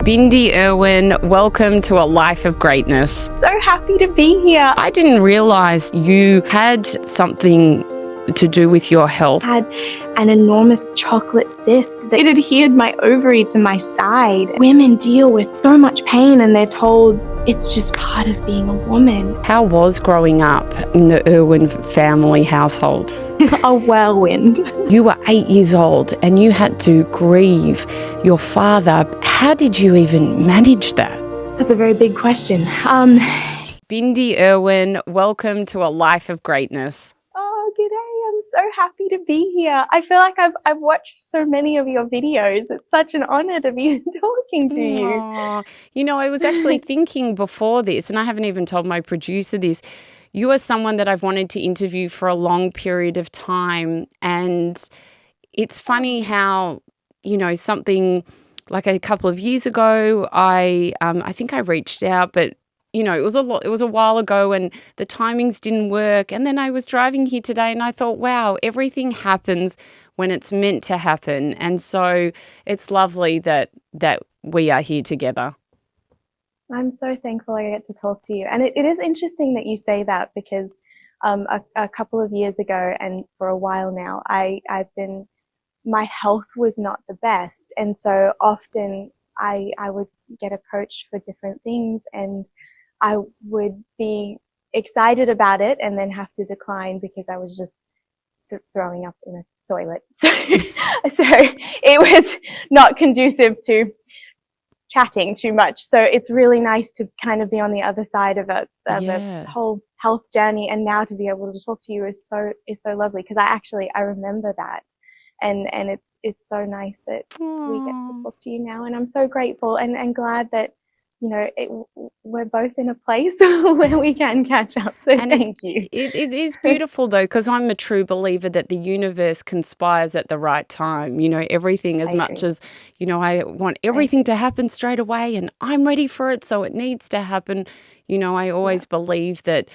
Bindi Irwin, welcome to a life of greatness. So happy to be here. I didn't realize you had something to do with your health. I had an enormous chocolate cyst that adhered my ovary to my side. Women deal with so much pain and they're told it's just part of being a woman. How was growing up in the Irwin family household? A whirlwind. You were 8 years old and you had to grieve your father. How did you even manage that? That's a very big question. Bindi Irwin, welcome to a life of greatness. Oh, g'day. I'm so happy to be here. I feel like I've watched so many of your videos. It's such an honor to be talking to you. Aww. You know, I was actually thinking before this, and I haven't even told my producer this, you are someone that I've wanted to interview for a long period of time. And it's funny how, you know, something like a couple of years ago, I think I reached out, but you know, it was a while ago and the timings didn't work. And then I was driving here today and I thought, wow, everything happens when it's meant to happen. And so it's lovely that we are here together. I'm so thankful I get to talk to you. And it is interesting that you say that because a couple of years ago and for a while now, my health was not the best. And so often I would get approached for different things and I would be excited about it and then have to decline because I was just throwing up in a toilet. So it was not conducive to chatting too much. So it's really nice to kind of be on the other side of a whole health journey, and now to be able to talk to you is so lovely because I remember that, and it's so nice that we get to talk to you now, and I'm so grateful and glad that you know we're both in a place where we can catch up. So thank you. It is beautiful though, because I'm a true believer that the universe conspires at the right time. You know, everything as much as, you know, I want everything to happen straight away and I'm ready for it, so it needs to happen. You know, I always believe that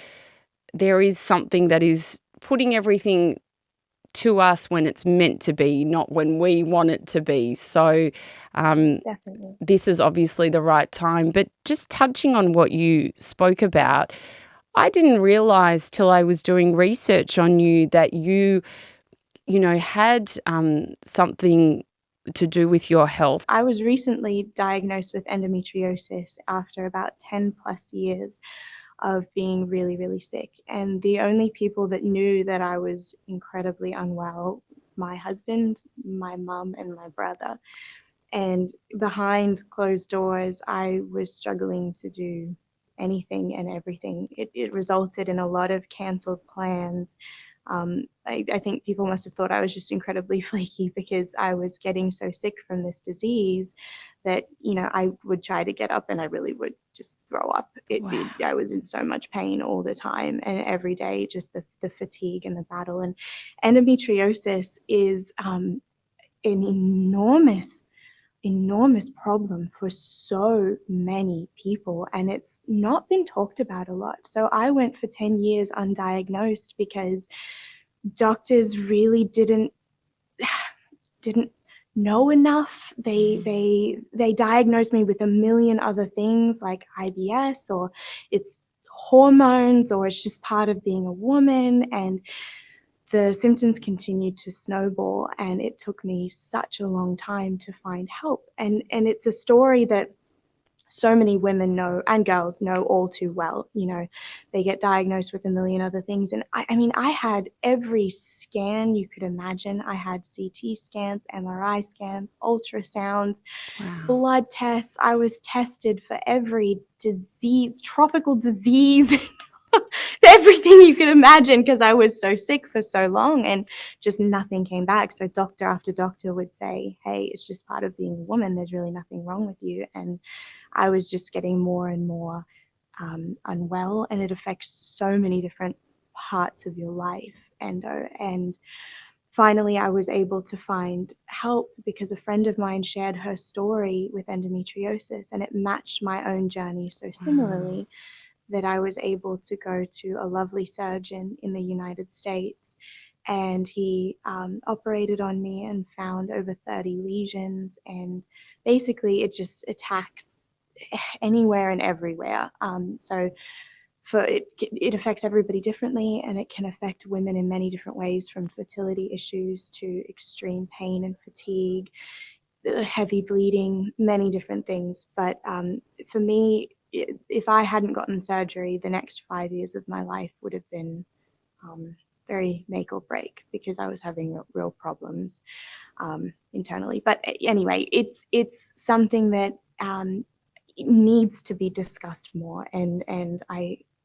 there is something that is putting everything to us when it's meant to be, not when we want it to be. So Definitely. This is obviously the right time. But just touching on what you spoke about, I didn't realize till I was doing research on you that you know, had something to do with your health. I was recently diagnosed with endometriosis after about 10 plus years of being really, really sick. And the only people that knew that I was incredibly unwell, my husband, my mum, and my brother. And behind closed doors, I was struggling to do anything and everything. It resulted in a lot of canceled plans. I think people must have thought I was just incredibly flaky because I was getting so sick from this disease that, you know, I would try to get up and I really would just throw up. I was in so much pain all the time and every day, just the fatigue and the battle. And endometriosis is an enormous problem for so many people, and it's not been talked about a lot. So I went for 10 years undiagnosed because doctors really didn't know enough. They diagnosed me with a million other things like IBS, or it's hormones, or it's just part of being a woman, and the symptoms continued to snowball, and it took me such a long time to find help. And it's a story that so many women know and girls know all too well. You know, they get diagnosed with a million other things. And I mean, I had every scan you could imagine. I had CT scans, MRI scans, ultrasounds, blood tests. I was tested for every disease, tropical disease, everything you could imagine because I was so sick for so long and just nothing came back. So doctor after doctor would say, hey, it's just part of being a woman. There's really nothing wrong with you. And I was just getting more and more unwell, and it affects so many different parts of your life. And finally, I was able to find help because a friend of mine shared her story with endometriosis, and it matched my own journey so similarly that I was able to go to a lovely surgeon in the United States, and he operated on me and found over 30 lesions and basically it just attacks anywhere and everywhere. So it affects everybody differently, and it can affect women in many different ways, from fertility issues to extreme pain and fatigue, heavy bleeding, many different things. But for me, if I hadn't gotten surgery, the next 5 years of my life would have been very make or break, because I was having real problems internally. But anyway, it's something that needs to be discussed more, and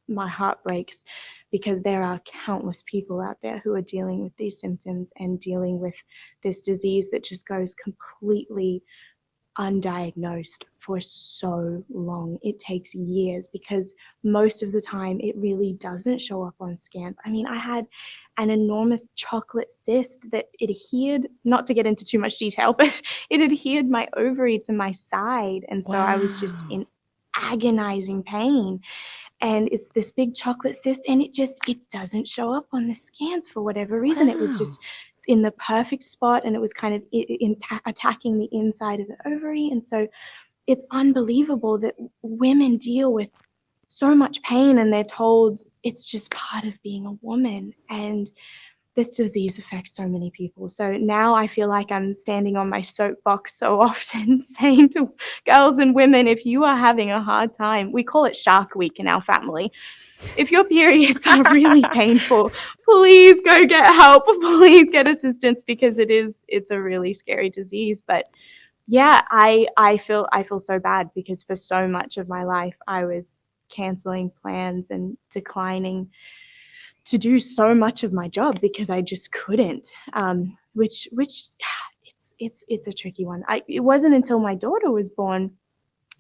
my heart breaks, because there are countless people out there who are dealing with these symptoms and dealing with this disease that just goes completely undiagnosed for so long. It takes years, because most of the time it really doesn't show up on scans. I mean, I had an enormous chocolate cyst that adhered, not to get into too much detail, but it adhered my ovary to my side. And so I was just in agonizing pain. And it's this big chocolate cyst, and it doesn't show up on the scans for whatever reason. It was just in the perfect spot, and it was kind of attacking the inside of the ovary. And so it's unbelievable that women deal with so much pain, and they're told it's just part of being a woman. And this disease affects so many people. So now I feel like I'm standing on my soapbox so often, saying to girls and women, if you are having a hard time, we call it Shark Week in our family. If your periods are really painful, please go get help. Please get assistance, because it's a really scary disease. But yeah, I feel so bad, because for so much of my life I was canceling plans and declining to do so much of my job because I just couldn't. Which it's a tricky one. It wasn't until my daughter was born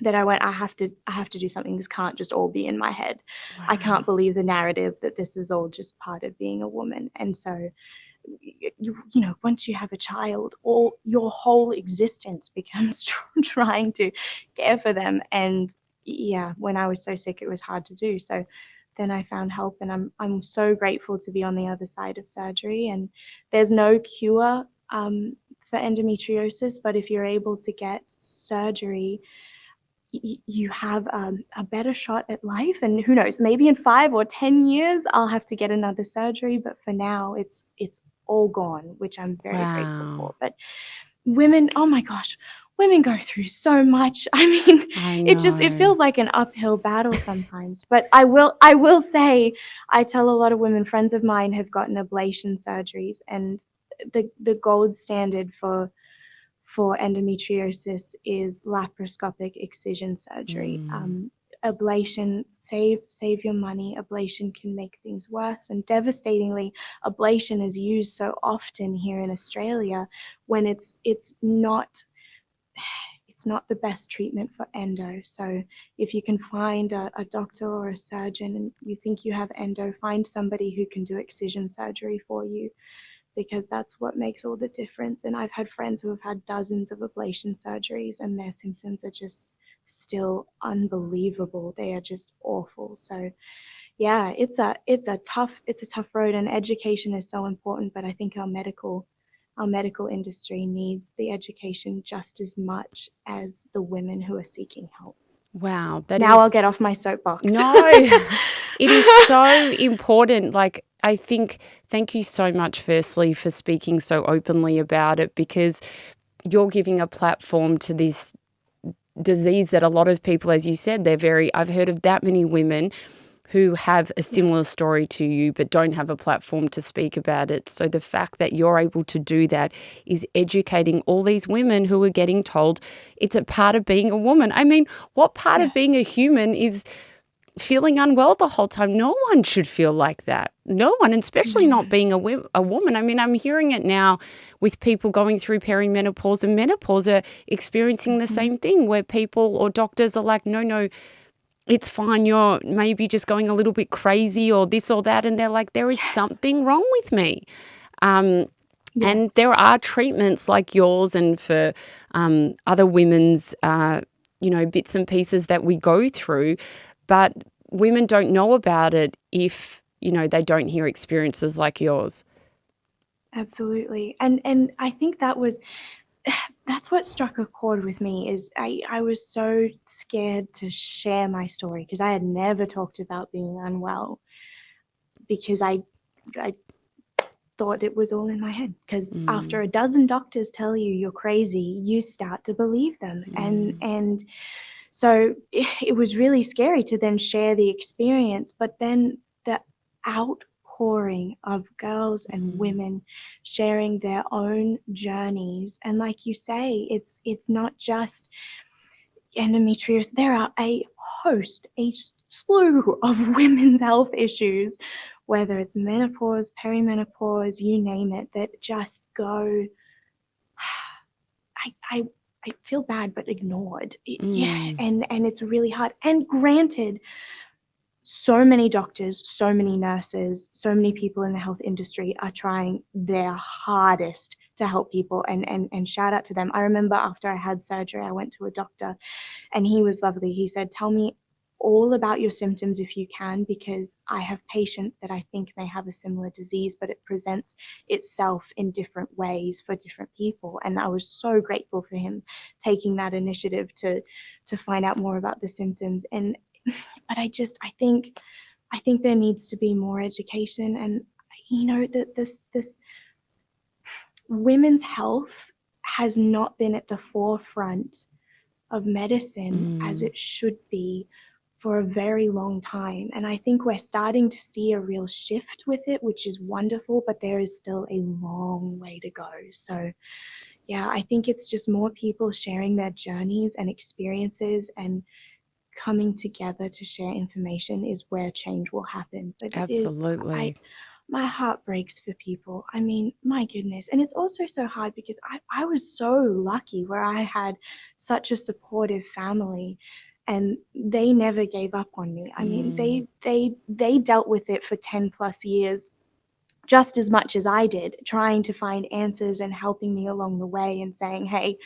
that I went, I have to do something. This can't just all be in my head. Wow. I can't believe the narrative that this is all just part of being a woman. And so, you know, once you have a child, all your whole existence becomes trying to care for them. And yeah, when I was so sick, it was hard to do. So then I found help, and I'm so grateful to be on the other side of surgery. And there's no cure for endometriosis, but if you're able to get surgery, you have a better shot at life. And who knows, maybe in 5 or 10 years I'll have to get another surgery, but for now it's all gone, which I'm very grateful for. But women, oh my gosh, women go through so much. I mean, it feels like an uphill battle sometimes. But I will say, I tell a lot of women, friends of mine have gotten ablation surgeries, and the gold standard for endometriosis is laparoscopic excision surgery. Ablation, save your money. Ablation can make things worse, and devastatingly, ablation is used so often here in Australia when it's not the best treatment for endo. So if you can find a doctor or a surgeon and you think you have endo, find somebody who can do excision surgery for you, because that's what makes all the difference. And I've had friends who have had dozens of ablation surgeries, and their symptoms are just still unbelievable. They are just awful. So yeah, it's a tough road, and education is so important. But I think our medical industry needs the education just as much as the women who are seeking help. Wow. I'll get off my soapbox. No, it is so important. Like, I think, thank you so much, firstly, for speaking so openly about it, because you're giving a platform to this disease that a lot of people, as you said, I've heard of that many women who have a similar story to you but don't have a platform to speak about it. So the fact that you're able to do that is educating all these women who are getting told it's a part of being a woman. I mean, what part of being a human is feeling unwell the whole time? No one should feel like that. No one, especially not being a woman. I mean, I'm hearing it now with people going through perimenopause and menopause are experiencing the same thing, where people or doctors are like, no, it's fine, you're maybe just going a little bit crazy or this or that. And they're like, there is something wrong with me. And there are treatments like yours and for other women's, bits and pieces that we go through. But women don't know about it if, they don't hear experiences like yours. Absolutely. And I think that was that's what struck a chord with me. Is I was so scared to share my story because I had never talked about being unwell, because I thought it was all in my head, because after a dozen doctors tell you you're crazy, you start to believe them. And so it was really scary to then share the experience, but then the outpouring of girls and women sharing their own journeys. And like you say, it's not just endometriosis. There are a slew of women's health issues, whether it's menopause, perimenopause, you name it, that just go, I feel bad, but ignored. Yeah, and it's really hard. And granted, so many doctors, so many nurses, so many people in the health industry are trying their hardest to help people, and shout out to them. I remember after I had surgery, I went to a doctor and he was lovely. He said, "Tell me all about your symptoms if you can, because I have patients that I think may have a similar disease, but it presents itself in different ways for different people." And I was so grateful for him taking that initiative to find out more about the symptoms. And but I think there needs to be more education. And that this women's health has not been at the forefront of medicine as it should be for a very long time. And I think we're starting to see a real shift with it, which is wonderful, but there is still a long way to go. So yeah, I think it's just more people sharing their journeys and experiences and coming together to share information is where change will happen. But it is, Absolutely. my heart breaks for people. I mean, my goodness. And it's also so hard because I was so lucky where I had such a supportive family, and they never gave up on me. I mean, they dealt with it for 10 plus years just as much as I did, trying to find answers and helping me along the way and saying, "Hey,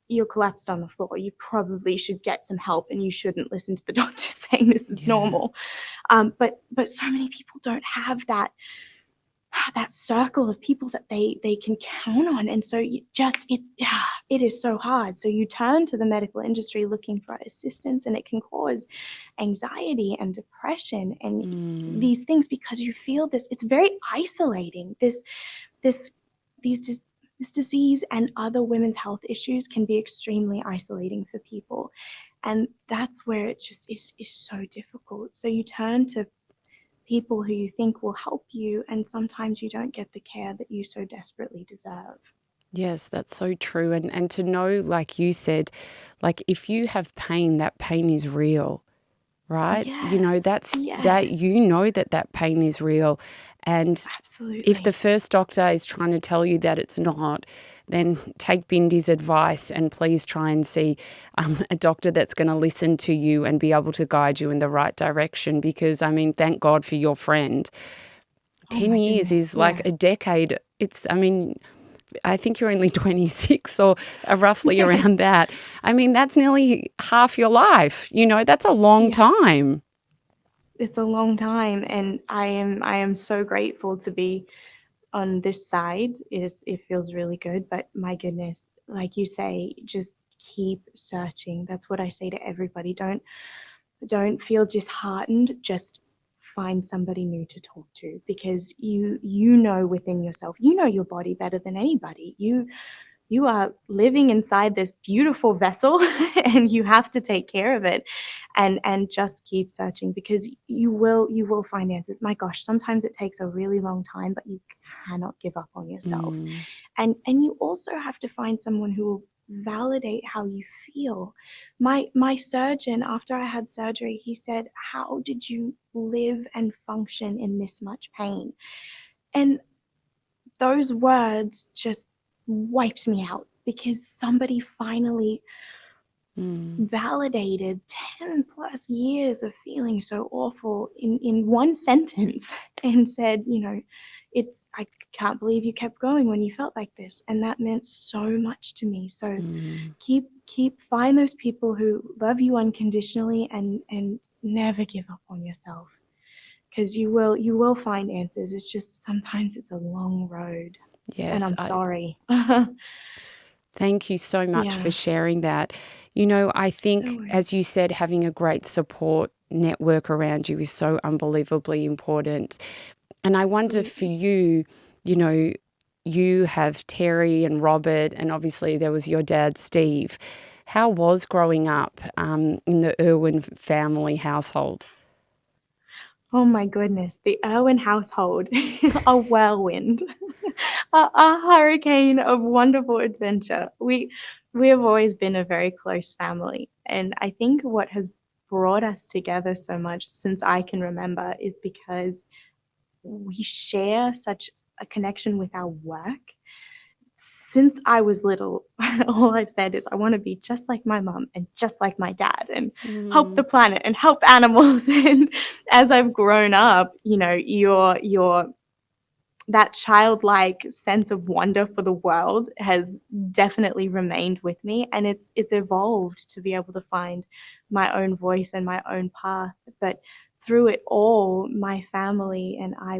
you're collapsed on the floor. You probably should get some help, and you shouldn't listen to the doctor saying this is normal." But so many people don't have that circle of people that they can count on, and so it is so hard. So you turn to the medical industry looking for assistance, and it can cause anxiety and depression and these things, because you feel this, it's very isolating. This these this disease and other women's health issues can be extremely isolating for people, and that's where it just is so difficult. So you turn to people who you think will help you, and sometimes you don't get the care that you so desperately deserve. Yes, that's so true. And to know, like you said, like if you have pain, that pain is real, right? Yes, That yes, that pain is real. And if the absolutely. first doctor is trying to tell you that it's not, then take Bindi's advice and please try and see a doctor that's going to listen to you and be able to guide you in the right direction. Because, I mean, thank God for your friend. Oh 10 my years goodness, is like a yes. decade. I think you're only 26 or roughly around Yes, that. I mean, that's nearly half your life. That's a long yes. time. It's a long time, and I am so grateful to be on this side. It feels really good, but my goodness, like you say, just keep searching. That's what I say to everybody. Don't feel disheartened. Just find somebody new to talk to, because you know within yourself, you know your body better than anybody. You are living inside this beautiful vessel and you have to take care of it, and just keep searching, because you will find answers. My gosh, sometimes it takes a really long time, but you cannot give up on yourself. And you also have to find someone who will validate how you feel. My surgeon, after I had surgery, he said, "How did you live and function in this much pain?" And those words just wiped me out, because somebody finally validated 10 plus years of feeling so awful in one sentence and said, I can't believe you kept going when you felt like this. And that meant so much to me. So find those people who love you unconditionally, and never give up on yourself, because you will find answers. It's just sometimes it's a long road, and Yes, I'm sorry. Thank you so much for Yeah. sharing that. I No think, worries. as you said, having a great support network around you is so unbelievably important. And I wonder for Absolutely. you, you know, you have Terry and Robert, and obviously there was your dad, Steve. How was growing up in the Irwin family household? Oh my goodness, the Irwin household, a whirlwind, a hurricane of wonderful adventure. We have always been a very close family, and I think what has brought us together so much since I can remember is because we share such a connection with our work. Since I was little, all I've said is I want to be just like my mom and just like my dad and help the Mm, planet and help animals. And as I've grown up, your that childlike sense of wonder for the world has definitely remained with me, and it's evolved to be able to find my own voice and my own path. But through it all, my family and I,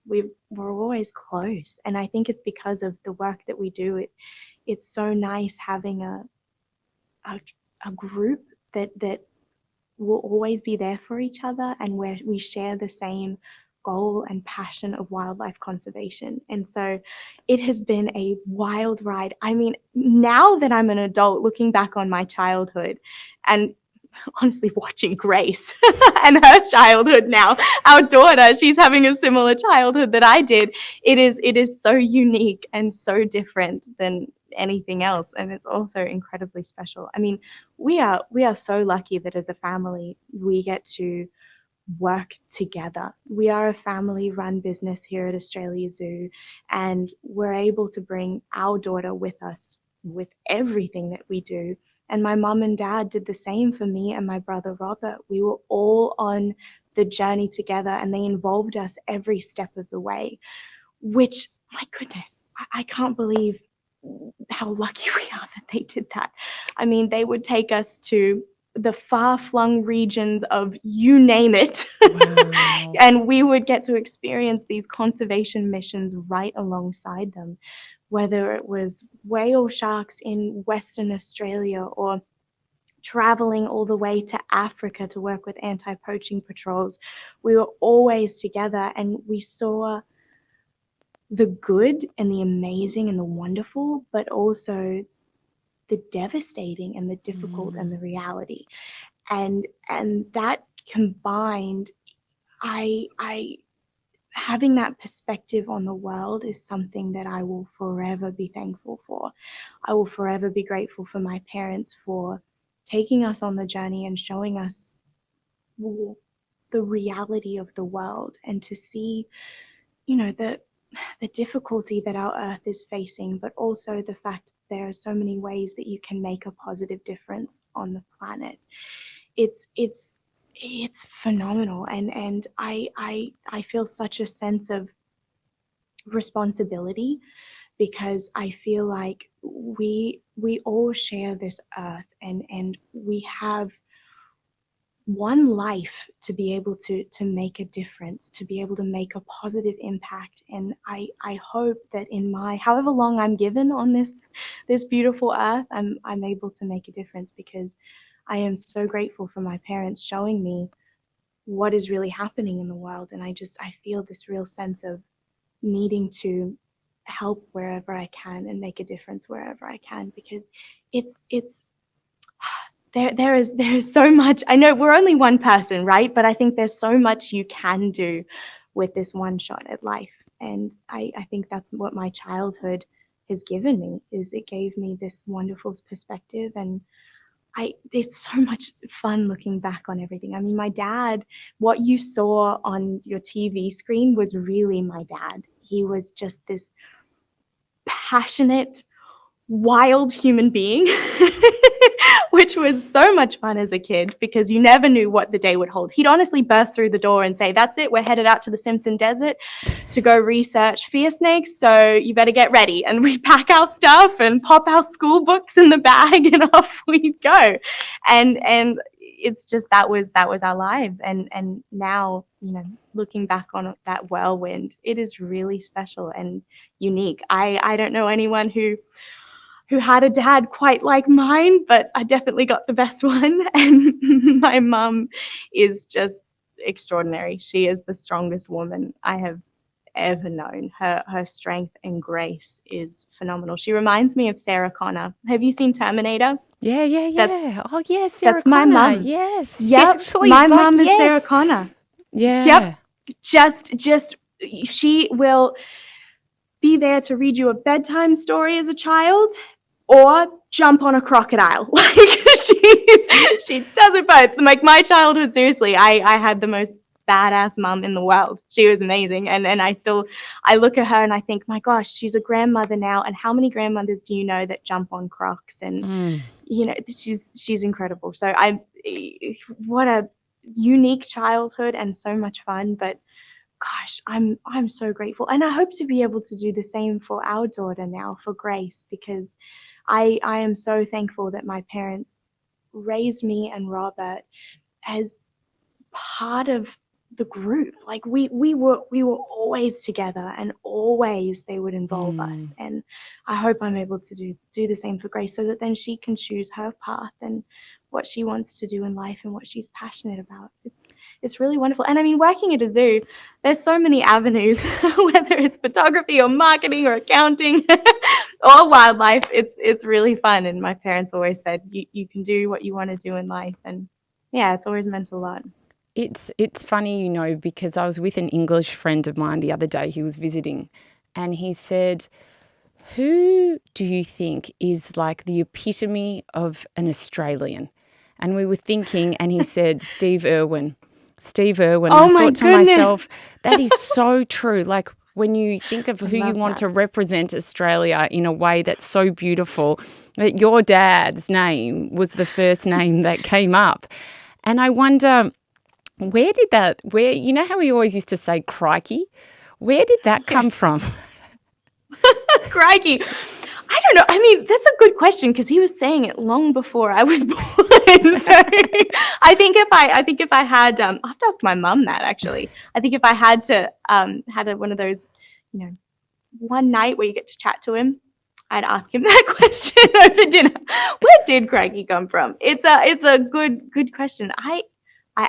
we're always close, and I think it's because of the work that we do. It's so nice having a, a group that will always be there for each other, and where we share the same goal and passion of wildlife conservation. And so it has been a wild ride. I mean, now that I'm an adult looking back on my childhood and honestly watching Grace and her childhood now, our daughter, she's having a similar childhood that I did. It is so unique and so different than anything else, and it's also incredibly special. I mean, we are so lucky that as a family we get to work together. We are a family run business here at Australia Zoo, and we're able to bring our daughter with us with everything that we do. And my mum and dad did the same for me and my brother Robert. We were all on the journey together, and they involved us every step of the way, which, my goodness, I can't believe how lucky we are that they did that. I mean, they would take us to the far-flung regions of you name it. wow. And we would get to experience these conservation missions right alongside them, whether it was whale sharks in Western Australia or traveling all the way to Africa to work with anti-poaching patrols. We were always together, and we saw the good and the amazing and the wonderful, but also the devastating and the difficult and the Mm, reality. And that combined, I having that perspective on the world is something that I will forever be thankful for. I will forever be grateful for my parents for taking us on the journey and showing us the reality of the world, and to see, the difficulty that our earth is facing, but also the fact that there are so many ways that you can make a positive difference on the planet. It's phenomenal, and I feel such a sense of responsibility, because I feel like we all share this earth, and we have one life to be able to make a difference, to be able to make a positive impact. And I hope that in my however long I'm given on this beautiful earth, I'm able to make a difference, because I am so grateful for my parents showing me what is really happening in the world. And I feel this real sense of needing to help wherever I can and make a difference wherever I can, because it's there is so much. I know we're only one person, right? But I think there's so much you can do with this one shot at life. And I think that's what my childhood has given me, is it gave me this wonderful perspective. And it's so much fun looking back on everything. I mean, my dad, what you saw on your TV screen was really my dad. He was just this passionate, wild human being, which was so much fun as a kid, because you never knew what the day would hold. He'd honestly burst through the door and say, "That's it, we're headed out to the Simpson Desert to go research fear snakes, so you better get ready." And we'd pack our stuff and pop our school books in the bag, and off we'd go. And it's just that was our lives. And now, looking back on that whirlwind, it is really special and unique. I don't know anyone who had a dad quite like mine, but I definitely got the best one. And my mum is just extraordinary. She is the strongest woman I have ever known. Her strength and grace is phenomenal. She reminds me of Sarah Connor. Have you seen Terminator? Yeah. Oh, yes, Sarah That's my Connor. mum. Yes. Yep, my mum is Sarah Connor. Yeah. Yep. Just she will be there to read you a bedtime story as a child or jump on a crocodile. Like she does it both. Like my childhood, seriously, I had the most badass mum in the world. She was amazing. And I look at her and I think, my gosh, she's a grandmother now. And how many grandmothers do you know that jump on crocs? And you know, she's incredible. So what a unique childhood and so much fun. But gosh, I'm so grateful. And I hope to be able to do the same for our daughter now, for Grace, because I am so thankful that my parents raised me and Robert as part of the group. Like we were always together, and always they would involve us. And I hope I'm able to do the same for Grace, so that then she can choose her path and what she wants to do in life and what she's passionate about. It's really wonderful. And I mean, working at a zoo, there's so many avenues, whether it's photography or marketing or accounting or wildlife. It's really fun. And my parents always said, you can do what you want to do in life. And yeah, it's always meant a lot. It's funny, you know, because I was with an English friend of mine the other day. He was visiting, and he said, who do you think is like the epitome of an Australian? And we were thinking, and he said, Steve Irwin. Steve Irwin. Oh, I my thought to goodness. myself, that is so true. Like when you think of who you want to represent Australia in a way that's so beautiful, that your dad's name was the first name that came up. And I wonder, where you know how we always used to say crikey? Where did that come from? Crikey. I don't know. I mean, that's a good question, because he was saying it long before I was born. So I think if I had, I have to ask my mum that, actually. I think if I had to one of those, you know, one night where you get to chat to him, I'd ask him that question over dinner. Where did crikey come from? It's a good question. I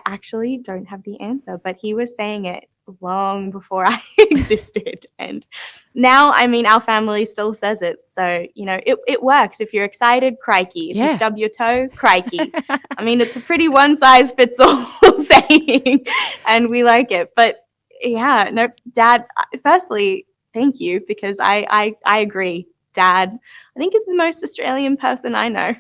actually don't have the answer, but he was saying it long before I existed. And now, I mean, our family still says it. So, you know, it works. If you're excited, crikey. If you stub your toe, crikey. I mean, it's a pretty one-size-fits-all saying, and we like it. But yeah, no, Dad, firstly, thank you, because I agree. Dad, I think, is the most Australian person I know.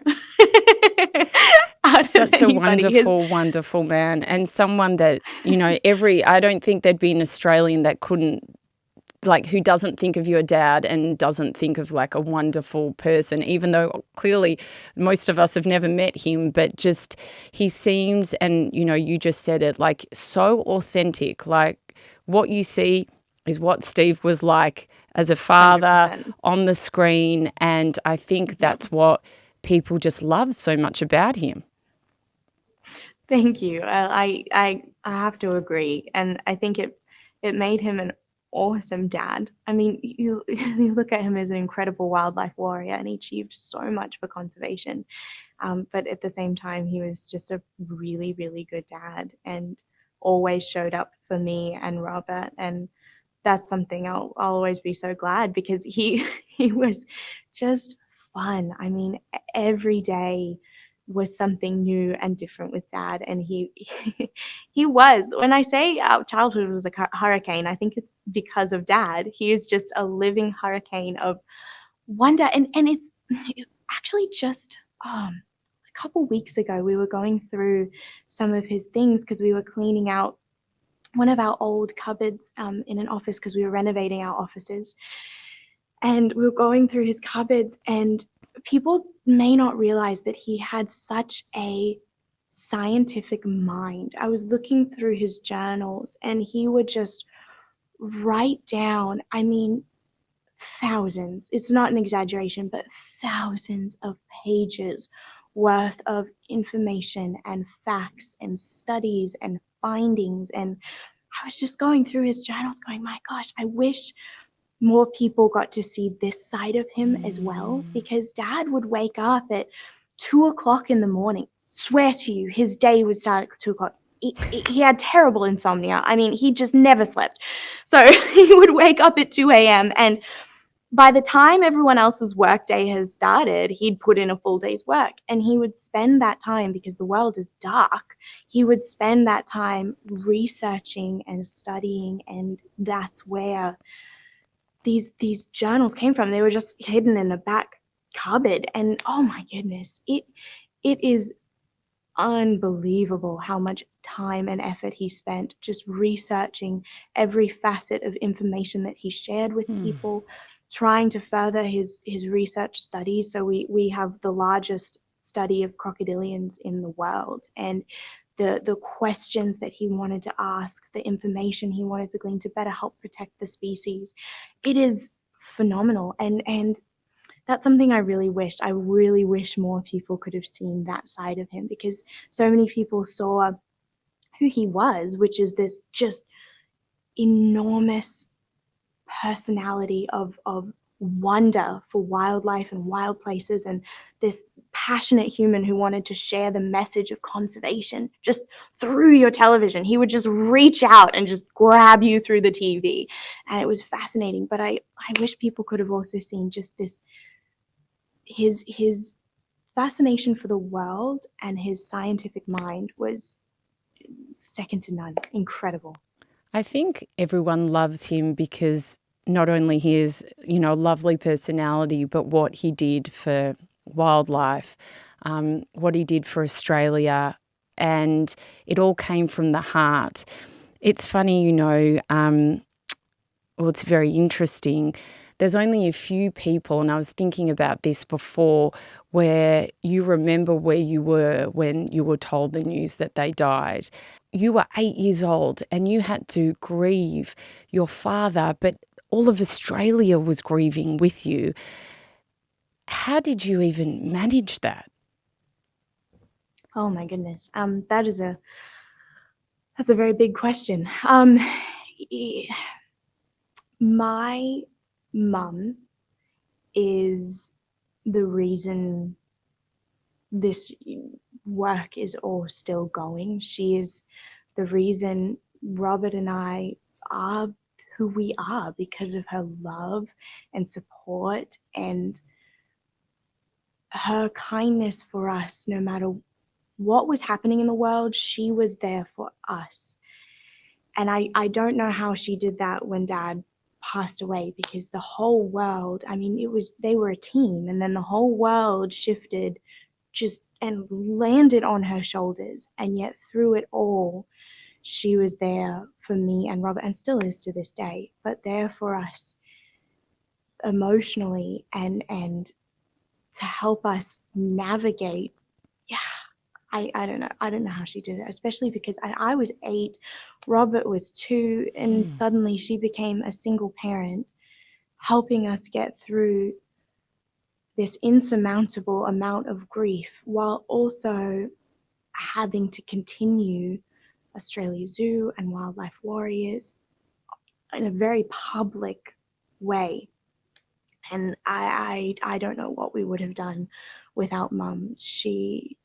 Such a wonderful man, and someone that, you know, I don't think there'd be an Australian that couldn't, like, who doesn't think of your dad and doesn't think of like a wonderful person, even though clearly most of us have never met him, but just he seems, and you know, you just said it, like so authentic. Like what you see is what Steve was like as a father 100%. On the screen, and I think that's what people just love so much about him. Thank you. I have to agree, and I think it made him an awesome dad. I mean, you look at him as an incredible wildlife warrior, and he achieved so much for conservation. But at the same time, he was just a really, really good dad, and always showed up for me and Robert. And that's something I'll always be so glad, because he was just fun. I mean, every day was something new and different with Dad. And he was, when I say our childhood was like a hurricane, I think it's because of Dad. He is just a living hurricane of wonder. And it's actually just a couple weeks ago, we were going through some of his things, because we were cleaning out one of our old cupboards in an office, because we were renovating our offices. And we were going through his cupboards, and people may not realize that he had such a scientific mind. I was looking through his journals, and he would just write down, I mean, thousands, it's not an exaggeration, but thousands of pages worth of information and facts and studies and findings. And I was just going through his journals going, my gosh, I wish more people got to see this side of him as well, because Dad would wake up at 2 o'clock in the morning. Swear to you, his day would start at 2 o'clock. He had terrible insomnia. I mean, he just never slept. So he would wake up at 2 a.m. and by the time everyone else's workday has started, he'd put in a full day's work, and he would spend that time, because the world is dark, he would spend that time researching and studying, and that's where these journals came from. They were just hidden in a back cupboard, and oh my goodness, it is unbelievable how much time and effort he spent just researching every facet of information that he shared with people, trying to further his research studies. So we have the largest study of crocodilians in the world, and the questions that he wanted to ask, the information he wanted to glean to better help protect the species, it is phenomenal. And that's something I really wish more people could have seen that side of him, because so many people saw who he was, which is this just enormous personality of wonder for wildlife and wild places, and this passionate human who wanted to share the message of conservation just through your television. He would just reach out and just grab you through the TV, and it was fascinating. But I wish people could have also seen just this, his fascination for the world and his scientific mind was second to none. Incredible. I think everyone loves him because not only his, lovely personality, but what he did for wildlife, what he did for Australia, and it all came from the heart. It's funny, it's very interesting. There's only a few people, and I was thinking about this before, where you remember where you were when you were told the news that they died. You were 8 years old and you had to grieve your father, but all of Australia was grieving with you. How did you even manage that? Oh my goodness. That's a very big question. My mum is the reason this work is all still going. She is the reason Robert and I are who we are, because of her love and support and her kindness for us. No matter what was happening in the world, she was there for us. And I don't know how she did that when Dad passed away, because the whole world, I mean, they were a team, and then the whole world shifted just and landed on her shoulders. And yet through it all, she was there for me and Robert, and still is to this day, but there for us emotionally and to help us navigate. Yeah, I don't know. I don't know how she did it, especially because I was 8, Robert was 2, and suddenly she became a single parent, helping us get through this insurmountable amount of grief, while also having to continue Australia Zoo and Wildlife Warriors in a very public way. And I don't know what we would have done without Mum. She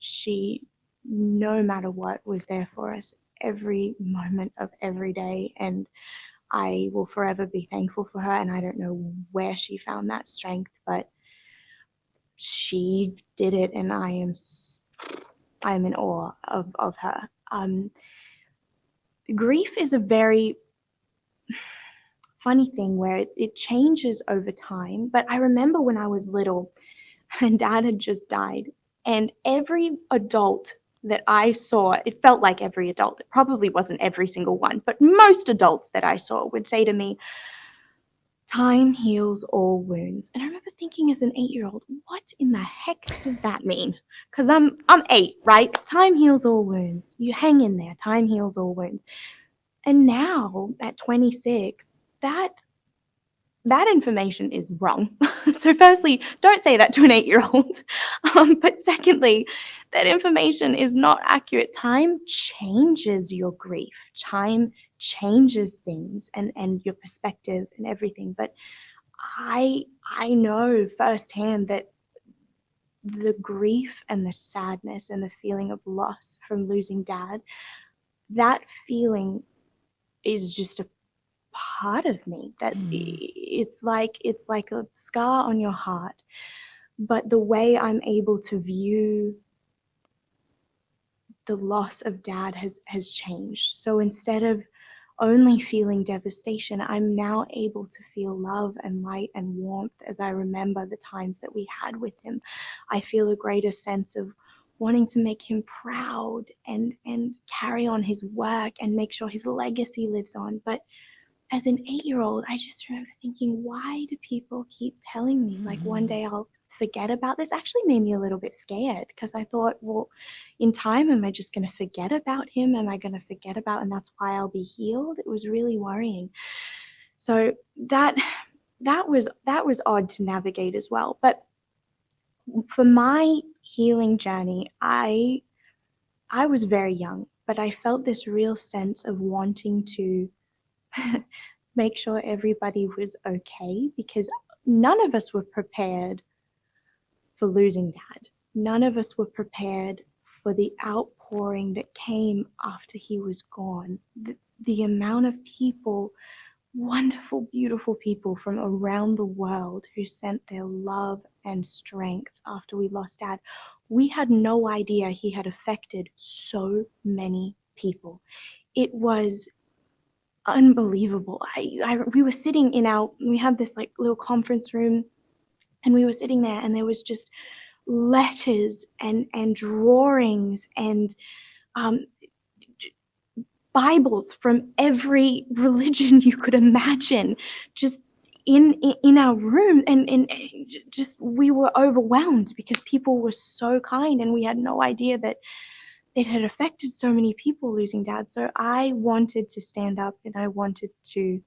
no matter what was there for us every moment of every day, and I will forever be thankful for her. And I don't know where she found that strength, but she did it, and I am in awe of her. Grief is a very funny thing where it changes over time. But I remember when I was little and Dad had just died, and every adult that I saw, it felt like every adult, it probably wasn't every single one, but most adults that I saw would say to me, "Time heals all wounds." And I remember thinking as an 8-year-old, what in the heck does that mean? Because I'm 8, right? Time heals all wounds. You hang in there. Time heals all wounds. And now at 26, that information is wrong. So firstly, don't say that to an 8-year-old. But secondly, that information is not accurate. Time changes your grief. Time changes things and your perspective and everything. But I know firsthand that the grief and the sadness and the feeling of loss from losing dad, that feeling is just a part of me, that it's like a scar on your heart. But the way I'm able to view the loss of dad has changed. So instead of only feeling devastation, I'm now able to feel love and light and warmth as I remember the times that we had with him. I feel a greater sense of wanting to make him proud and carry on his work and make sure his legacy lives on. But as an 8-year-old, I just remember thinking, why do people keep telling me like one day I'll forget about this? Actually made me a little bit scared, because I thought, well, in time, am I just going to forget about him? Am I going to forget about, and that's why I'll be healed? It was really worrying. So that was odd to navigate as well. But for my healing journey, I was very young, but I felt this real sense of wanting to make sure everybody was okay, because none of us were prepared for losing dad. None of us were prepared for the outpouring that came after he was gone. The amount of people, wonderful, beautiful people from around the world who sent their love and strength after we lost dad. We had no idea he had affected so many people. It was unbelievable. We were sitting we had this like little conference room, and we were sitting there, and there was just letters and drawings and Bibles from every religion you could imagine, just in our room, and just we were overwhelmed because people were so kind, and we had no idea that it had affected so many people losing dad. So I wanted to stand up, and I wanted to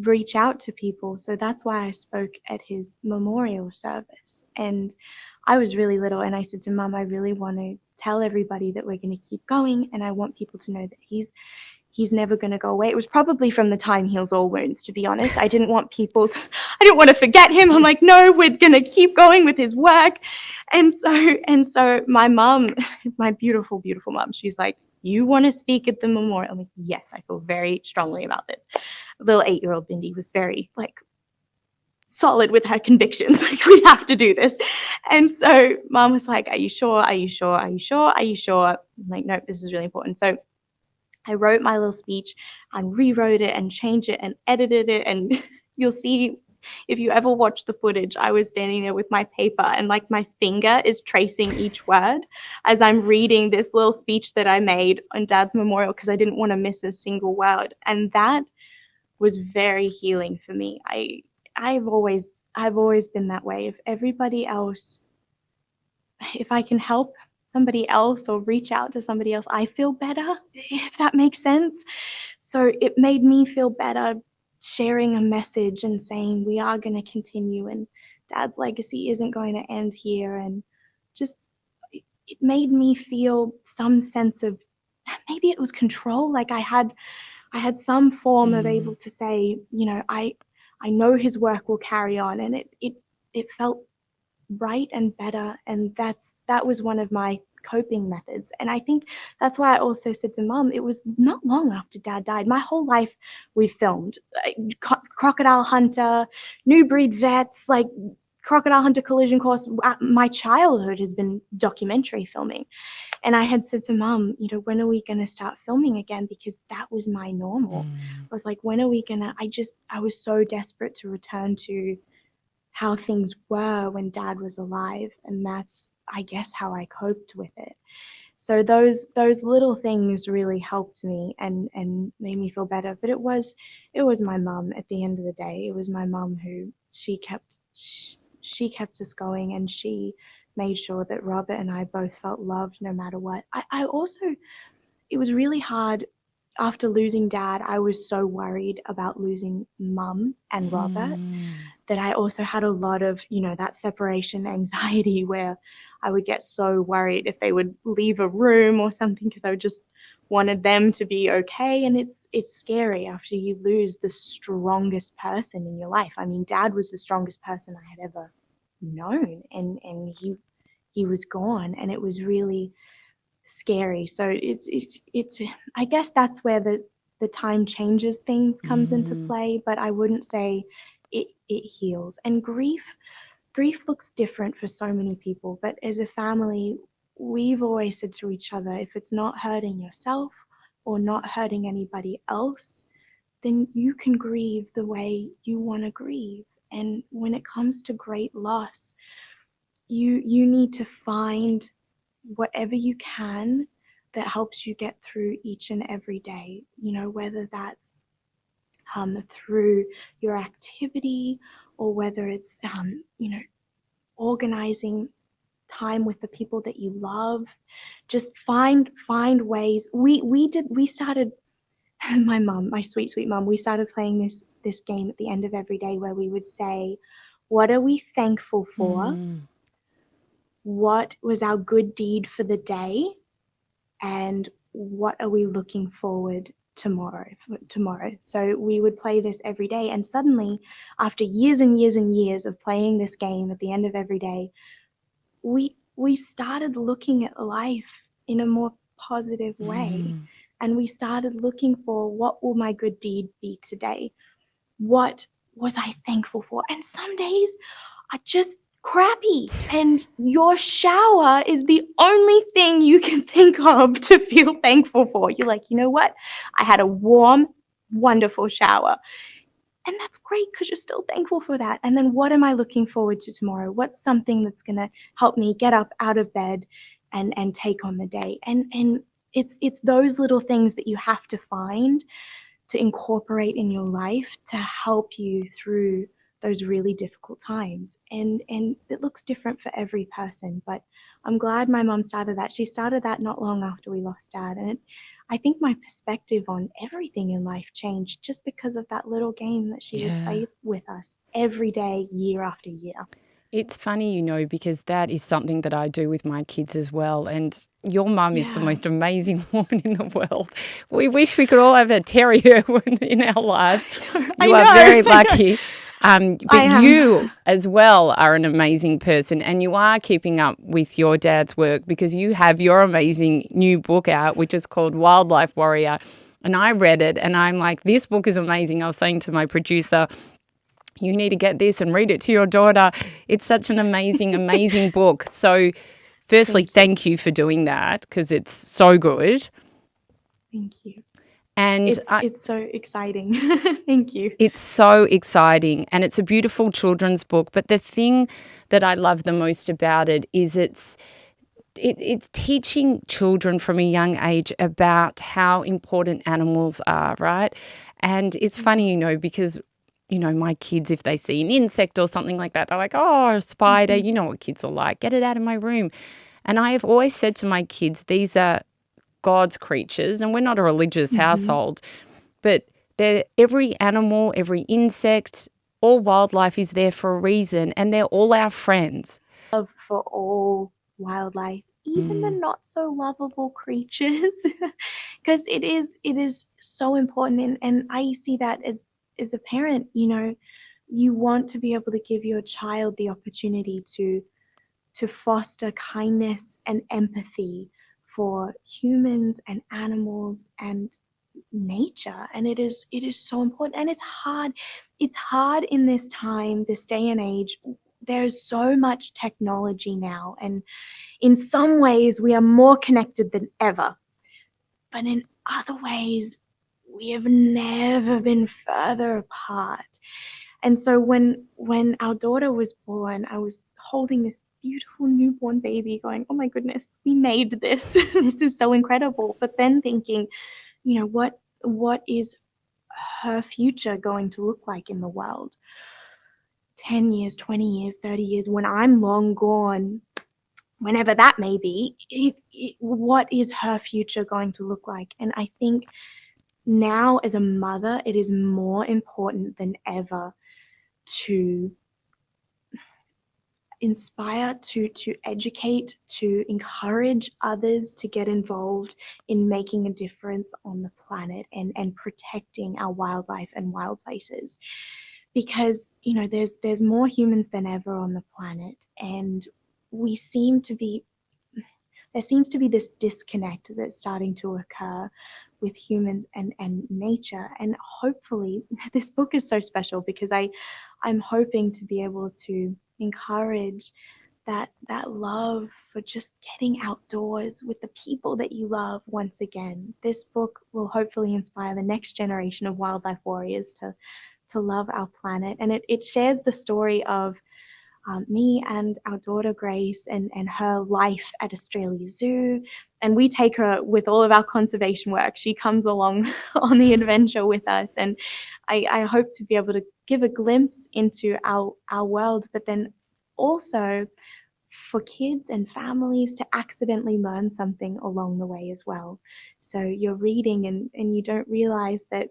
reach out to people. So that's why I spoke at his memorial service. And I was really little, and I said to Mum, I really want to tell everybody that we're going to keep going, and I want people to know that he's never going to go away. It was probably from the time heals all wounds, to be honest. I didn't want I didn't want to forget him. I'm like, no, we're going to keep going with his work. And so my mum, my beautiful, beautiful mum, she's like, you want to speak at the memorial? I'm like, yes, I feel very strongly about this. Little 8-year-old Bindi was very like solid with her convictions. Like, we have to do this. And so Mom was like, are you sure? Are you sure? Are you sure? Are you sure? I'm like, no, this is really important. So I wrote my little speech and rewrote it and changed it and edited it. And you'll see, if you ever watch the footage, I was standing there with my paper, and like my finger is tracing each word as I'm reading this little speech that I made on Dad's memorial, because I didn't want to miss a single word. And that was very healing for me. I've always been that way. If I can help somebody else or reach out to somebody else, I feel better, if that makes sense. So it made me feel better sharing a message and saying we are going to continue, and Dad's legacy isn't going to end here. And just, it made me feel some sense of, maybe it was control. Like I had some form of able to say, I know his work will carry on, and it felt right and better. And that was one of my coping methods. And I think that's why I also said to Mum, it was not long after Dad died. My whole life we filmed Crocodile Hunter, New Breed Vets, like Crocodile Hunter Collision Course. My childhood has been documentary filming. And I had said to Mum, when are we going to start filming again? Because that was my normal. I was like, when are we going to, I was so desperate to return to how things were when Dad was alive. And that's, I guess, how I coped with it. So those little things really helped me and made me feel better. But it was my mum at the end of the day. It was my mum who she kept us going, and she made sure that Robert and I both felt loved no matter what. I also, it was really hard after losing Dad. I was so worried about losing Mum and Robert that I also had a lot of, that separation anxiety, where I would get so worried if they would leave a room or something, because I would just wanted them to be okay. And it's scary after you lose the strongest person in your life. I mean, Dad was the strongest person I had ever known, and he was gone, and it was really scary. So it's I guess that's where the time changes things comes into play, but I wouldn't say it heals. And grief looks different for so many people, but as a family, we've always said to each other, if it's not hurting yourself or not hurting anybody else, then you can grieve the way you want to grieve. And when it comes to great loss, you need to find whatever you can that helps you get through each and every day, whether that's through your activity, or whether it's organizing time with the people that you love. Just find ways. We started my sweet mom, we started playing this game at the end of every day where we would say, what are we thankful for? What was our good deed for the day? And what are we looking forward tomorrow? So we would play this every day, and suddenly, after years and years and years of playing this game at the end of every day, we started looking at life in a more positive way. And we started looking for, what will my good deed be today? What was I thankful for? And some days are just crappy, and your shower is the only thing you can think of to feel thankful for. You're like, you know what? I had a warm, wonderful shower. And that's great, because you're still thankful for that. And then what am I looking forward to tomorrow? What's something that's going to help me get up out of bed and take on the day? And it's those little things that you have to find to incorporate in your life to help you through those really difficult times. And it looks different for every person, but I'm glad my mom started that. She started that not long after we lost Dad. And I think my perspective on everything in life changed just because of that little game that she would play with us every day, year after year. It's funny, because that is something that I do with my kids as well. And your mum is the most amazing woman in the world. We wish we could all have a Terry Irwin in our lives. You are very lucky. But you as well are an amazing person, and you are keeping up with your dad's work, because you have your amazing new book out, which is called Wildlife Warrior. And I read it and I'm like, this book is amazing. I was saying to my producer, you need to get this and read it to your daughter. It's such an amazing, amazing book. So firstly, thank you for doing that, because it's so good. Thank you. And it's so exciting. Thank you. It's so exciting, and it's a beautiful children's book. But the thing that I love the most about it is it's teaching children from a young age about how important animals are, right? And it's funny, because my kids, if they see an insect or something like that, they're like, oh, a spider, you know what kids are like, get it out of my room. And I have always said to my kids, these are God's creatures, and we're not a religious household, but every animal, every insect, all wildlife is there for a reason, and they're all our friends. Love for all wildlife, even the not so lovable creatures, because it is so important. And I see that as a parent, you want to be able to give your child the opportunity to foster kindness and empathy for humans and animals and nature. And it is so important. And it's hard in this time, this day and age. There's so much technology now, and in some ways we are more connected than ever, but in other ways we have never been further apart. And so when our daughter was born, I was holding this beautiful newborn baby going, oh my goodness, we made this. This is so incredible. But then thinking, what is her future going to look like in the world? 10 years, 20 years, 30 years, when I'm long gone, whenever that may be, what is her future going to look like? And I think now as a mother, it is more important than ever to inspire, to educate, to encourage others to get involved in making a difference on the planet and protecting our wildlife and wild places. Because, you know, there's more humans than ever on the planet, and we seem to be there seems to be this disconnect that's starting to occur with humans and nature. And hopefully, this book is so special because I'm hoping to be able to encourage that love for just getting outdoors with the people that you love once again. This book will hopefully inspire the next generation of wildlife warriors to love our planet. And it shares the story of me and our daughter Grace and her life at Australia Zoo. And we take her with all of our conservation work. She comes along on the adventure with us. And I hope to be able to give a glimpse into our world, but then also for kids and families to accidentally learn something along the way as well. So you're reading and you don't realize that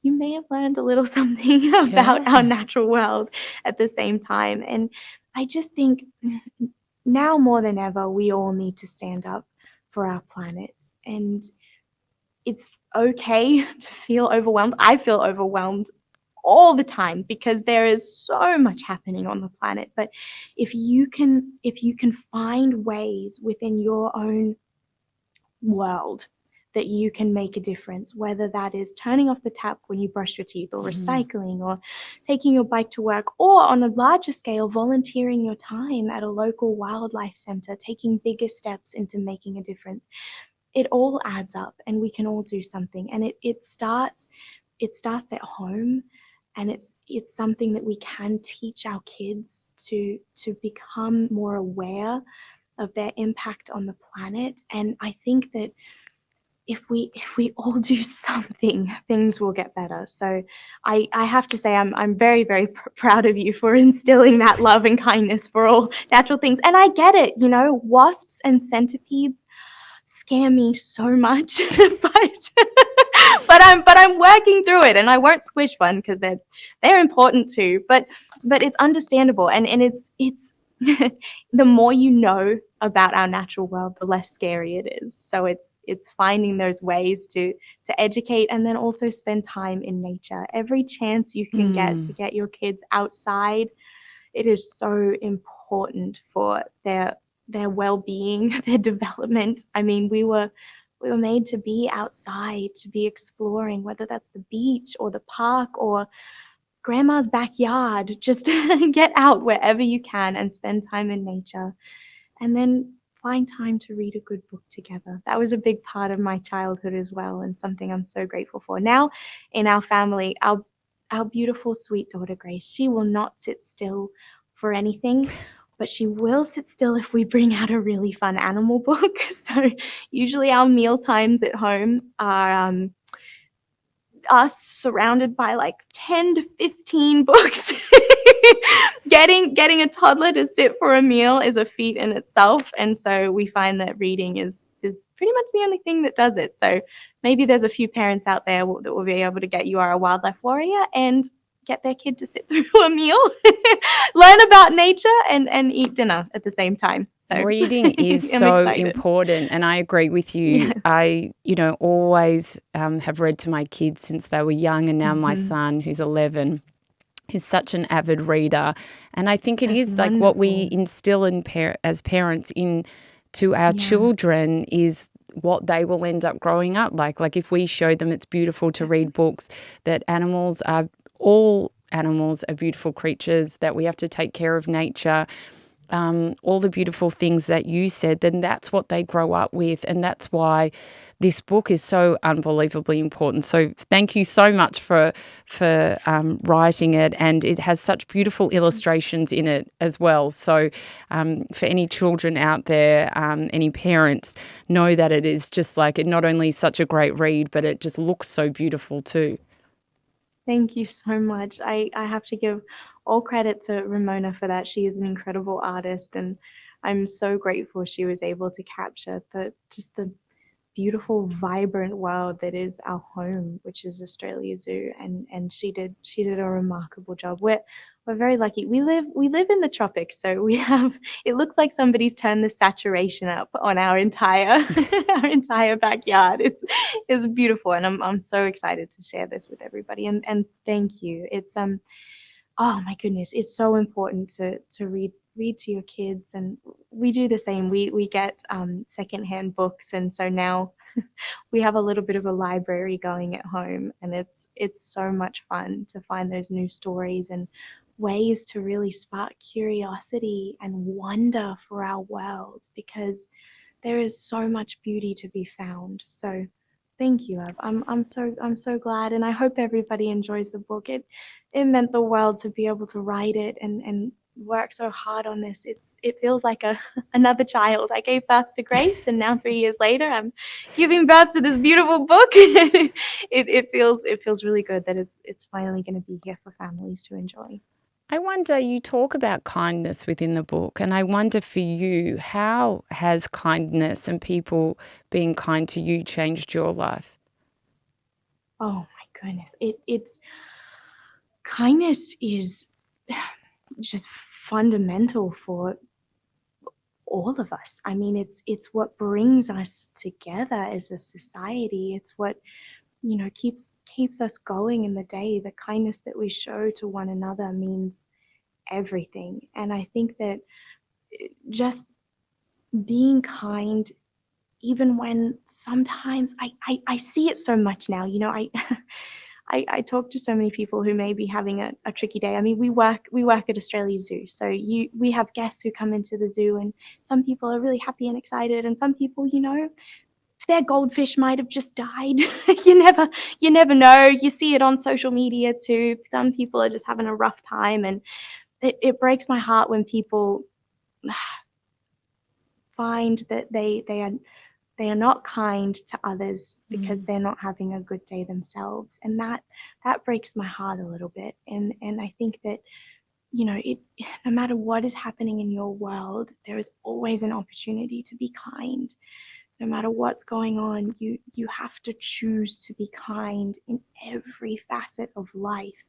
you may have learned a little something about our natural world at the same time. And I just think now more than ever, we all need to stand up for our planet. And it's okay to feel overwhelmed. I feel overwhelmed all the time because there is so much happening on the planet. But if you can find ways within your own world that you can make a difference, whether that is turning off the tap when you brush your teeth, or recycling, or taking your bike to work, or on a larger scale, volunteering your time at a local wildlife center, taking bigger steps into making a difference. It all adds up, and we can all do something. And it starts at home, and it's something that we can teach our kids to become more aware of their impact on the planet. And I think that if we all do something, things will get better. So I have to say I'm very, very proud of you for instilling that love and kindness for all natural things. And I get it, you know, wasps and centipedes scare me so much, but I'm working through it, and I won't squish one because they're important too. But it's understandable, and it's the more you know about our natural world, the less scary it is. So it's finding those ways to educate, and then also spend time in nature. Every chance you can get to get your kids outside, it is so important for their well-being, their development. I mean, we were made to be outside, to be exploring, whether that's the beach or the park or grandma's backyard. Just get out wherever you can and spend time in nature, and then find time to read a good book together. That was a big part of my childhood as well, and something I'm so grateful for. Now in our family, our beautiful sweet daughter Grace, she will not sit still for anything, but she will sit still if we bring out a really fun animal book. So usually our meal times at home are us surrounded by like 10 to 15 books. Getting a toddler to sit for a meal is a feat in itself, and so we find that reading is pretty much the only thing that does it. So maybe there's a few parents out there that will be able to get You Are a Wildlife Warrior and get their kid to sit through a meal, learn about nature, and eat dinner at the same time. So reading is so important, and I agree with you. Yes. I, always have read to my kids since they were young, and now my son, who's 11, is such an avid reader. And I think That's wonderful. Like what we instill as parents into our children is what they will end up growing up like. Like if we show them it's beautiful to read books, that all animals are beautiful creatures, that we have to take care of nature, all the beautiful things that you said, then that's what they grow up with. And that's why this book is so unbelievably important. So thank you so much for writing it. And it has such beautiful illustrations in it as well. So for any children out there, any parents, know that it is just like, it not only is such a great read, but it just looks so beautiful too. Thank you so much. I have to give all credit to Ramona for that. She is an incredible artist, and I'm so grateful she was able to capture the beautiful, vibrant world that is our home, which is Australia Zoo. And she did a remarkable job. we're very lucky. We live in the tropics, so we have, it looks like somebody's turned the saturation up on our entire our entire backyard. It's beautiful, and I'm so excited to share this with everybody. And thank you. It's oh my goodness, it's so important to read to your kids, and we do the same. We get secondhand books, and so now we have a little bit of a library going at home, and it's so much fun to find those new stories and ways to really spark curiosity and wonder for our world, because there is so much beauty to be found. So thank you, love. I'm so glad, and I hope everybody enjoys the book. It meant the world to be able to write it and work so hard on this. It feels like another child. I gave birth to Grace, and now 3 years later I'm giving birth to this beautiful book. It feels really good that it's finally going to be here for families to enjoy. I wonder, you talk about kindness within the book, and I wonder for you, how has kindness and people being kind to you changed your life? Oh my goodness. It's kindness is just fundamental for all of us. I mean, it's what brings us together as a society. It's what, keeps us going in the day. The kindness that we show to one another means everything. And I think that just being kind, even when sometimes I see it so much now, I talk to so many people who may be having a tricky day. I mean, we work at Australia Zoo, so we have guests who come into the zoo, and some people are really happy and excited, and some people, their goldfish might have just died. You never know. You see it on social media too. Some people are just having a rough time, and it breaks my heart when people find that they are not kind to others because they're not having a good day themselves, and that breaks my heart a little bit. And I think that, it, no matter what is happening in your world, there is always an opportunity to be kind. No matter what's going on, you have to choose to be kind in every facet of life,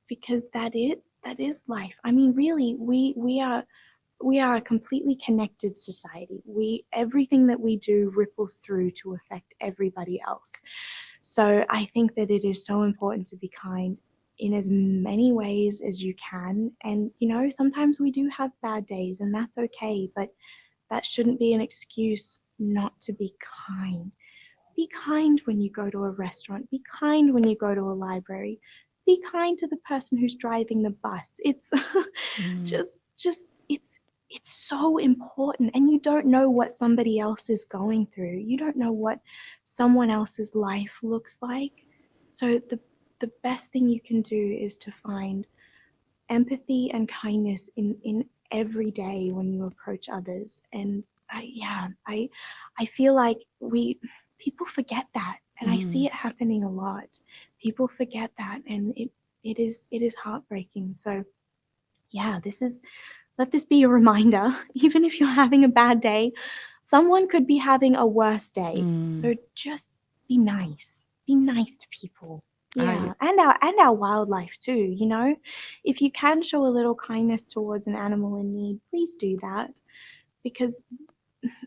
because that is life. I mean, really, we are a completely connected society. Everything that we do ripples through to affect everybody else. So I think that it is so important to be kind in as many ways as you can. And sometimes we do have bad days, and that's okay, but that shouldn't be an excuse not to be kind. Be kind when you go to a restaurant. Be kind when you go to a library. Be kind to the person who's driving the bus. It's just it's so important. And you don't know what somebody else is going through. You don't know what someone else's life looks like. So the best thing you can do is to find empathy and kindness in every day when you approach others. And I feel like people forget that, and I see it happening a lot. People forget that, and it is heartbreaking. So yeah, let this be a reminder. Even if you're having a bad day, someone could be having a worse day. So just be nice. Be nice to people. Yeah, and our wildlife too. If you can show a little kindness towards an animal in need, please do that, because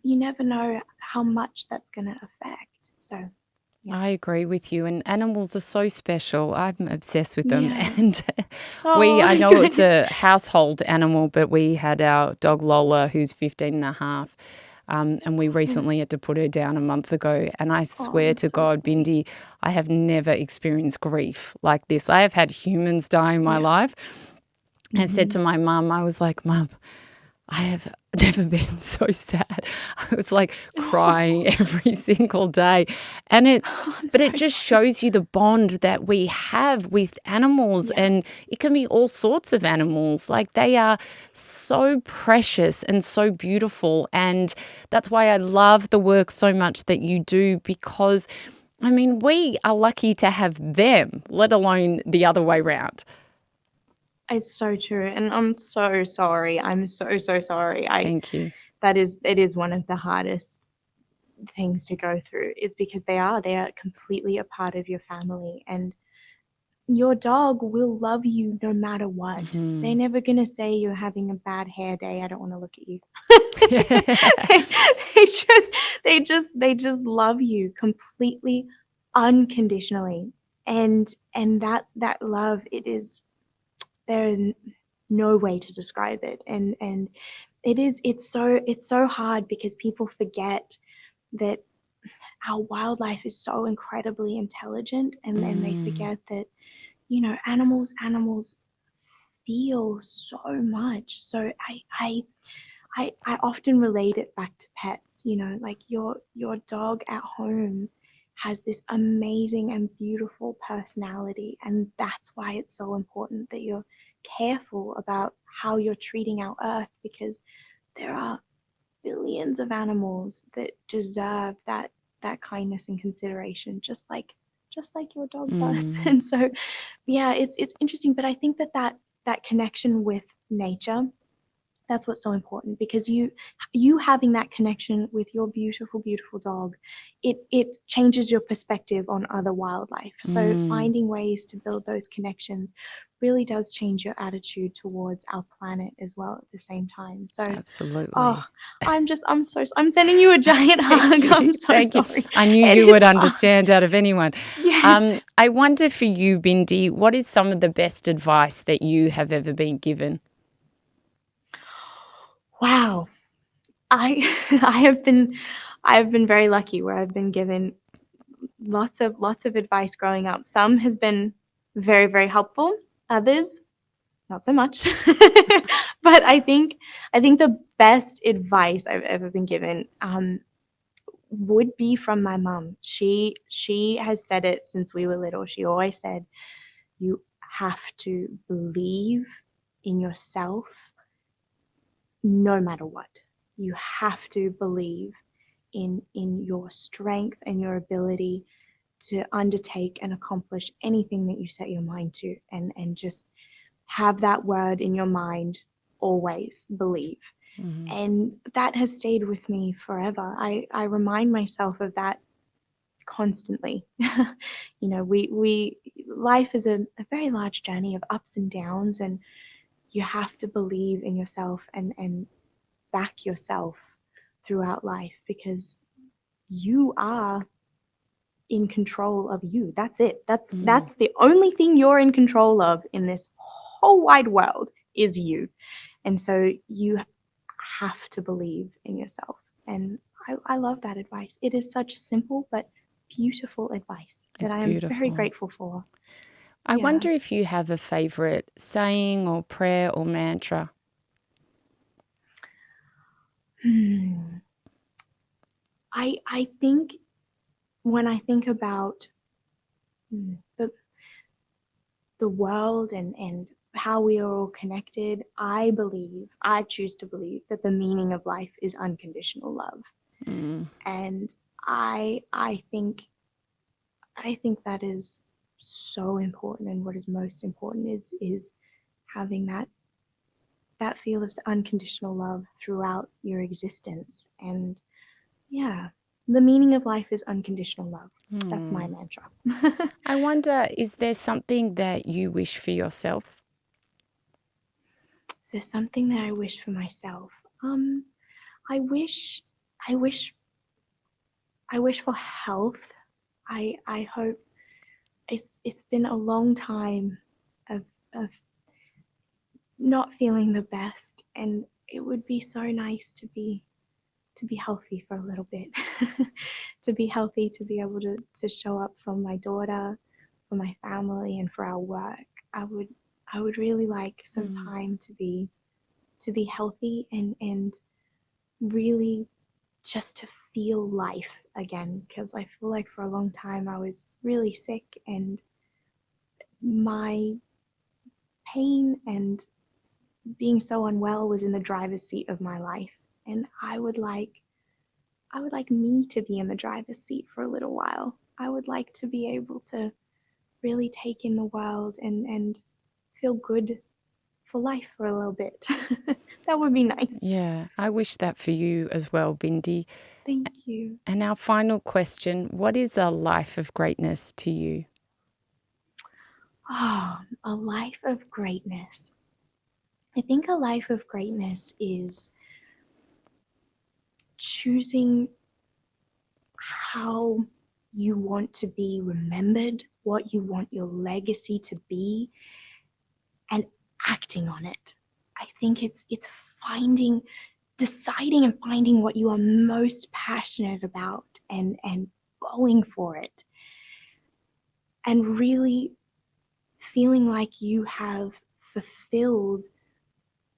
you never know how much that's going to affect. So yeah. I agree with you. And animals are so special. I'm obsessed with them. Yeah. And Oh, I know good. it's a household animal, but we had our dog Lola, who's 15 and a half. And we recently had to put her down a month ago. And I swear to so God, sweet. Bindi, I have never experienced grief like this. I have had humans die in my life. I said to my mum, I was like, Mum, I have never been so sad. I was like crying every single day. And it just shows you the bond that we have with animals. Yeah. And it can be all sorts of animals. Like, they are so precious and so beautiful. And that's why I love the work so much that you do, because I mean, we are lucky to have them, let alone the other way round. It's so true, and I'm so sorry. I'm so sorry. Thank you. It is one of the hardest things to go through, is because they are completely a part of your family, and your dog will love you no matter what. They're never going to say you're having a bad hair day. I don't want to look at you. they just love you completely unconditionally. And that love, there is no way to describe it. And it's so hard because people forget that our wildlife is so incredibly intelligent, and they forget that, animals feel so much. So I often relate it back to pets, like your dog at home has this amazing and beautiful personality, and that's why it's so important that you're careful about how you're treating our earth, because there are billions of animals that deserve that kindness and consideration, just like your dog does. And so, yeah, it's interesting, but I think that connection with nature, that's what's so important, because you having that connection with your beautiful dog, it changes your perspective on other wildlife. So finding ways to build those connections really does change your attitude towards our planet as well at the same time. So Absolutely. I'm sending you a giant hug. I'm so sorry. I knew you would understand out of anyone. Yes. I wonder for you, Bindi, what is some of the best advice that you have ever been given? Wow. I have been very lucky, where I've been given lots of advice growing up. Some has been very, very helpful. Others, not so much. But I think the best advice I've ever been given would be from my mom. She has said it since we were little. She always said, you have to believe in yourself no matter what. You have to believe in your strength and your ability to undertake and accomplish anything that you set your mind to, and just have that word in your mind always, believe. And that has stayed with me forever. I remind myself of that constantly. We life is a very large journey of ups and downs, and you have to believe in yourself and back yourself throughout life, because you are in control of you. That's it. That's the only thing you're in control of in this whole wide world is you. And so you have to believe in yourself. And I love that advice. It is such simple but beautiful advice that I am very grateful for. I wonder if you have a favorite saying or prayer or mantra. I think when I think about the world and how we are all connected, I choose to believe that the meaning of life is unconditional love. And I think that is so important, and what is most important is having that feel of unconditional love throughout your existence. And the meaning of life is unconditional love. That's my mantra. I wonder, is there something that you wish for yourself? Is there something that I wish for myself? I wish for health. I hope. It's been a long time of not feeling the best, and it would be so nice to be healthy for a little bit. To be healthy, to be able to show up for my daughter, for my family, and for our work. I would really like some time to be healthy and really just to feel life again, because I feel like for a long time I was really sick, and my pain and being so unwell was in the driver's seat of my life. And I would like me to be in the driver's seat for a little while. I would like to be able to really take in the world and feel good for life for a little bit. That would be nice. Yeah, I wish that for you as well, Bindi. Thank you. And our final question, what is a life of greatness to you? Oh, a life of greatness. I think a life of greatness is choosing how you want to be remembered, what you want your legacy to be, and acting on it. I think it's deciding and finding what you are most passionate about and going for it. And really feeling like you have fulfilled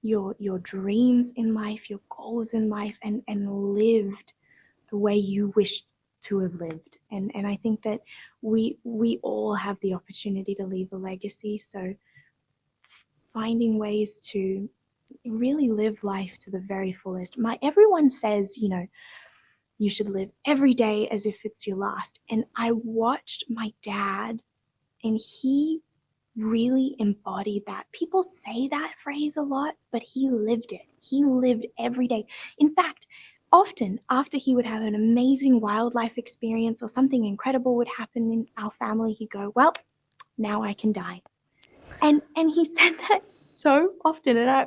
your dreams in life, your goals in life, and lived the way you wish to have lived. And I think that we all have the opportunity to leave a legacy. So finding ways to really live life to the very fullest. Everyone says, you should live every day as if it's your last. And I watched my dad, and he really embodied that. People say that phrase a lot, but he lived it. He lived every day. In fact, often after he would have an amazing wildlife experience or something incredible would happen in our family, he'd go, well, now I can die. And he said that so often, and I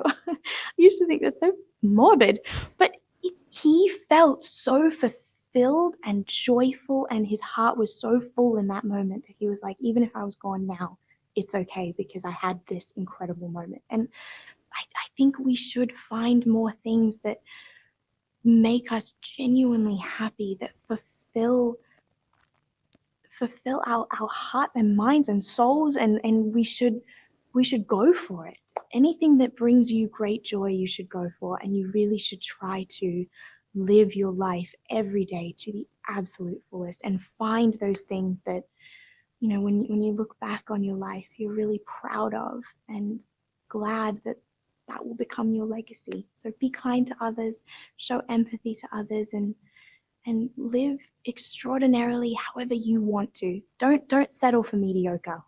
used to think that's so morbid, but he felt so fulfilled and joyful, and his heart was so full in that moment that he was like, even if I was gone now, it's okay because I had this incredible moment. And I think we should find more things that make us genuinely happy, that fulfill our hearts and minds and souls, and we should go for it. Anything that brings you great joy, you should go for, and you really should try to live your life every day to the absolute fullest and find those things that, when you look back on your life, you're really proud of and glad that will become your legacy. So be kind to others, show empathy to others, and live extraordinarily however you want to. Don't settle for mediocre.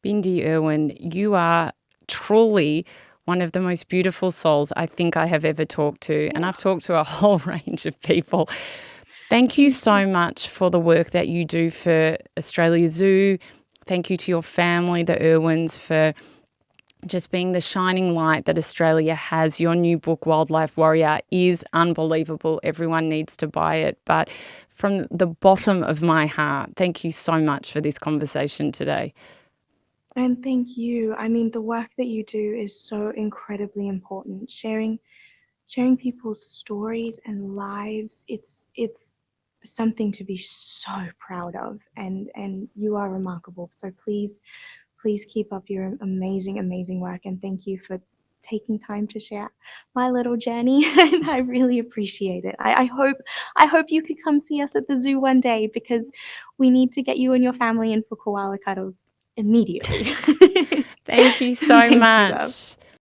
Bindi Irwin, you are truly one of the most beautiful souls I think I have ever talked to, and I've talked to a whole range of people. Thank you so much for the work that you do for Australia Zoo. Thank you to your family, the Irwins, for just being the shining light that Australia has. Your new book, Wildlife Warrior, is unbelievable. Everyone needs to buy it. But from the bottom of my heart, thank you so much for this conversation today. And thank you. I mean, the work that you do is so incredibly important. Sharing people's stories and lives, it's something to be so proud of, and you are remarkable. So please keep up your amazing work, and thank you for taking time to share my little journey. And I really appreciate it. I hope you could come see us at the zoo one day, because we need to get you and your family in for koala cuddles immediately. Thank you so much.